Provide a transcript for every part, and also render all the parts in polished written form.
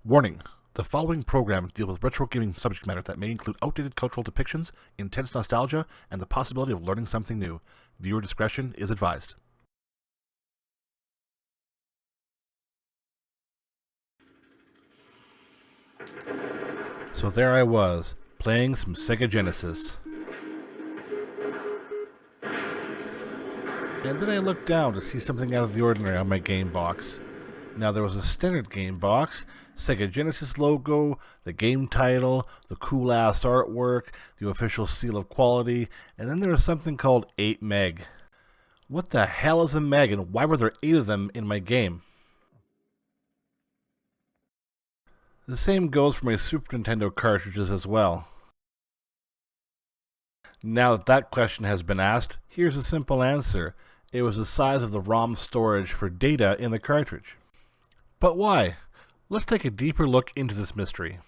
Warning: the following program deals with retro gaming subject matter that may include outdated cultural depictions, intense nostalgia, and the possibility of learning something new. Viewer discretion is advised. So there I was, playing some Sega Genesis. And then I looked down to see something out of the ordinary on my game box. Now there was a standard game box, Sega Genesis logo, the game title, the cool ass artwork, the official seal of quality, and then there was something called 8 meg. What the hell is a meg, and why were there 8 of them in my game? The same goes for my Super Nintendo cartridges as well. Now that that question has been asked, here's a simple answer. It was the size of the ROM storage for data in the cartridge. But why? Let's take a deeper look into this mystery.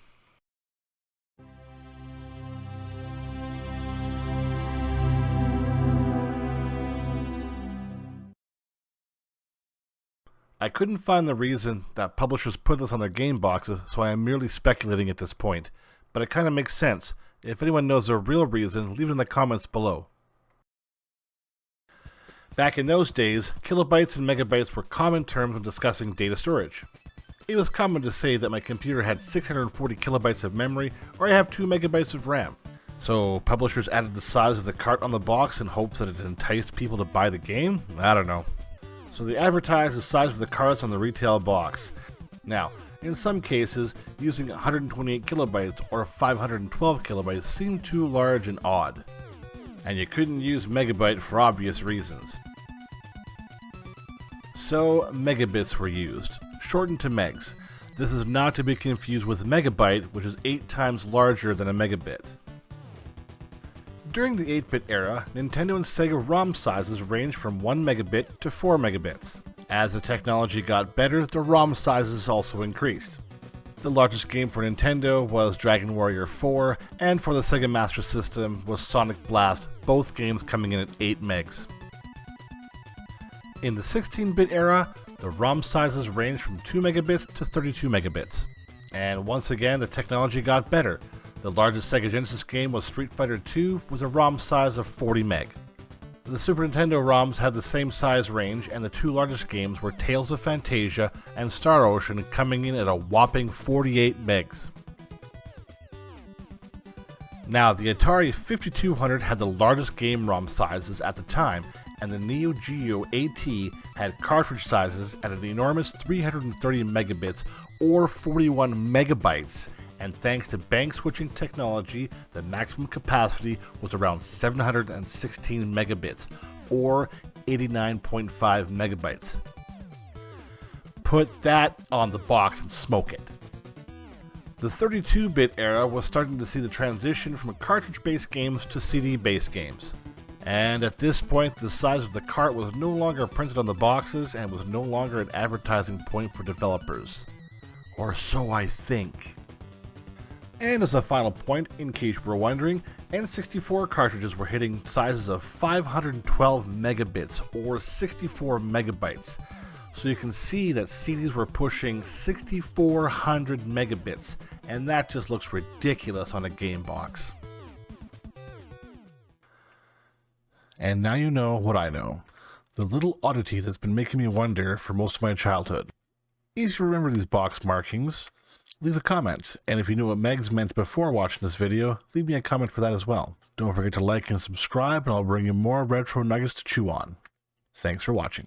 I couldn't find the reason that publishers put this on their game boxes, so I am merely speculating at this point. But it kind of makes sense. If anyone knows the real reason, leave it in the comments below. Back in those days, kilobytes and megabytes were common terms when discussing data storage. It was common to say that my computer had 640 kilobytes of memory, or I have 2 megabytes of RAM. So publishers added the size of the cart on the box in hopes that it enticed people to buy the game? I don't know. So they advertised the size of the cards on the retail box. Now, in some cases, using 128 kilobytes or 512 kilobytes seemed too large and odd. And you couldn't use megabyte for obvious reasons. So megabits were used, shortened to megs. This is not to be confused with megabyte, which is 8 times larger than a megabit. During the 8-bit era, Nintendo and Sega ROM sizes ranged from 1 megabit to 4 megabits. As the technology got better, the ROM sizes also increased. The largest game for Nintendo was Dragon Warrior 4, and for the Sega Master System was Sonic Blast, both games coming in at 8 megs. In the 16-bit era, the ROM sizes ranged from 2 megabits to 32 megabits. And once again, the technology got better. The largest Sega Genesis game was Street Fighter II with a ROM size of 40 meg. The Super Nintendo ROMs had the same size range, and the 2 largest games were Tales of Phantasia and Star Ocean, coming in at a whopping 48 megs. Now, the Atari 5200 had the largest game ROM sizes at the time, and the Neo Geo AT had cartridge sizes at an enormous 330 megabits or 41 megabytes, and thanks to bank switching technology, the maximum capacity was around 716 megabits or 89.5 megabytes. Put that on the box and smoke it. The 32-bit era was starting to see the transition from cartridge-based games to CD-based games. And at this point, the size of the cart was no longer printed on the boxes and was no longer an advertising point for developers. Or so I think. And as a final point, in case you were wondering, N64 cartridges were hitting sizes of 512 megabits or 64 megabytes. So you can see that CDs were pushing 6400 megabits, and that just looks ridiculous on a game box. And now you know what I know. The little oddity that's been making me wonder for most of my childhood. If you remember these box markings, leave a comment. And if you knew what megs meant before watching this video, leave me a comment for that as well. Don't forget to like and subscribe, and I'll bring you more retro nuggets to chew on. Thanks for watching.